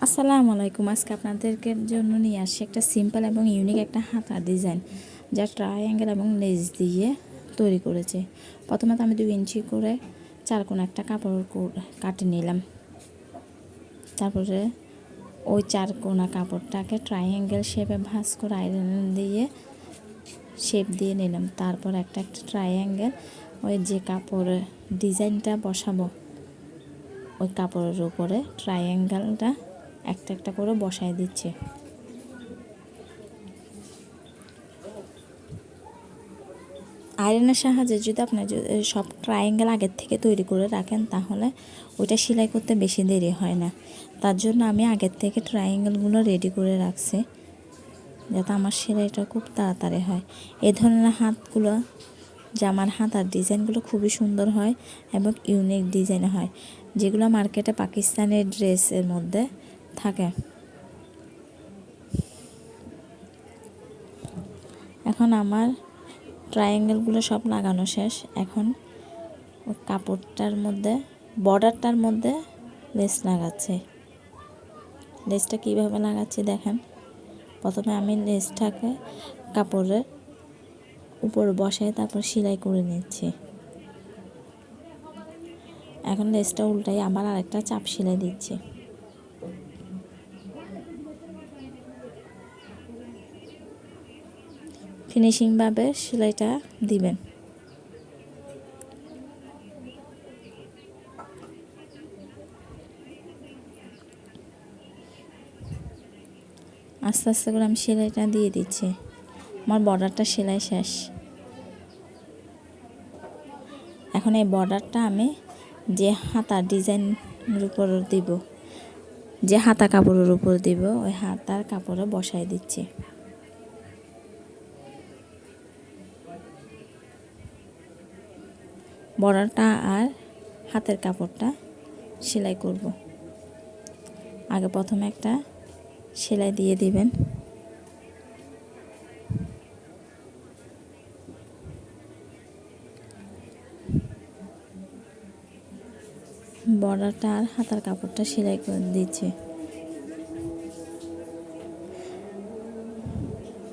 আসসালামু আলাইকুম। আজকে আপনাদেরকে জন্য নিয়ে আসছি একটা সিম্পল এবং ইউনিক একটা হাতার ডিজাইন, যা ট্রায়াঙ্গেল এবং লেস দিয়ে তৈরি করেছে। প্রথমে তো আমি 2 ইঞ্চি করে 4 কোণ একটা কাপড় কাটে নিলাম। তারপরে ওই 4 কোণা কাপড়টাকে ট্রায়াঙ্গেল শেপে ভাঁজ করে আয়রন দিয়ে শেপ দিয়ে নিলাম। তারপর একটা একটা ট্রায়াঙ্গেল ওই যে কাপড়ের ডিজাইনটা বসাবো ওই কাপড়ের উপরে ট্রায়াঙ্গেলটা একটা একটা করে বসায় দিচ্ছি। আয়রনের সাহায্যে যদি আপনি সব ট্রায়াঙ্গেল আগের থেকে তৈরি করে রাখেন তাহলে ওইটা সেলাই করতে বেশি দেরি হয় না। তার জন্য আমি আগের থেকে ট্রায়াঙ্গেলগুলো রেডি করে রাখছি, যাতে আমার সেলাইটা খুব তাড়াতাড়ি হয়। এই ধরনের হাতগুলো জামার হাতার ডিজাইনগুলো খুবই সুন্দর হয় এবং ইউনিক ডিজাইন হয়, যেগুলো মার্কেটে পাকিস্তানের ড্রেসের মধ্যে থাকে। এখন আমার ট্রায়াঙ্গেলগুলো সব লাগানো শেষ। এখন ওই কাপড়টার মধ্যে বর্ডারটার মধ্যে লেস লাগাচ্ছি। লেসটা কীভাবে লাগাচ্ছি দেখেন। প্রথমে আমি লেসটাকে কাপড়ের উপর বসাই তারপর সেলাই করে নিচ্ছি। এখন লেসটা উল্টাই আবার আরেকটা চাপ সেলাই দিচ্ছি। ফিনিশিংভাবে সেলাইটা দিবেন। আস্তে আস্তে করে আমি সেলাইটা দিয়ে দিচ্ছি। আমার বর্ডারটা সেলাই শেষ। এখন এই বর্ডারটা আমি যে হাতা ডিজাইনের উপর দিব, যে হাতা কাপড়ের উপর দিব, ওই হাতার কাপড়ে বসাই দিচ্ছি। বর্ডারটা আর হাতের কাপড়টা সেলাই করব। আগে প্রথমে একটা সেলাই দিয়ে দিবেন। বর্ডারটা আর হাতার কাপড়টা সেলাই করে দিচ্ছি।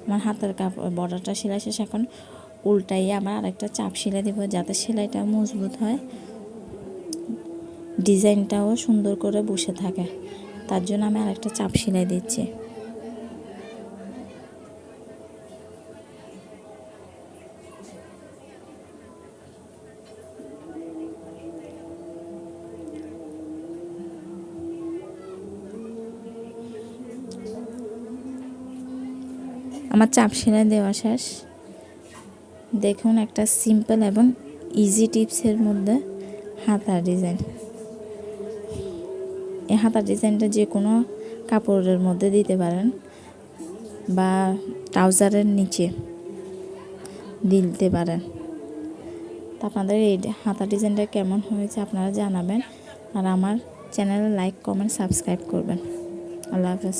আমার হাতের কাপড় বর্ডারটা সেলাই শেষ। এখন উল্টাই আবার আরেকটা চাপ সেলাই দেব, যাতে সেলাইটা মজবুত হয়, ডিজাইনটাও সুন্দর করে বসে থাকে। তার জন্য আমি আরেকটা চাপ সেলাই দিচ্ছি। আমার চাপ সেলাই দেওয়া শেষ। দেখুন, একটা সিম্পল এবং ইজি টিপসের মধ্যে হাতার ডিজাইন। এই হাতার ডিজাইনটা যে কোনো কাপড়ের মধ্যে দিতে পারেন বা ট্রাউজারের নিচে দিতে পারেন। তো আপনাদের এই হাতার ডিজাইনটা কেমন হয়েছে আপনারা জানাবেন, আর আমার চ্যানেলে লাইক, কমেন্ট, সাবস্ক্রাইব করবেন। আল্লাহ হাফেজ।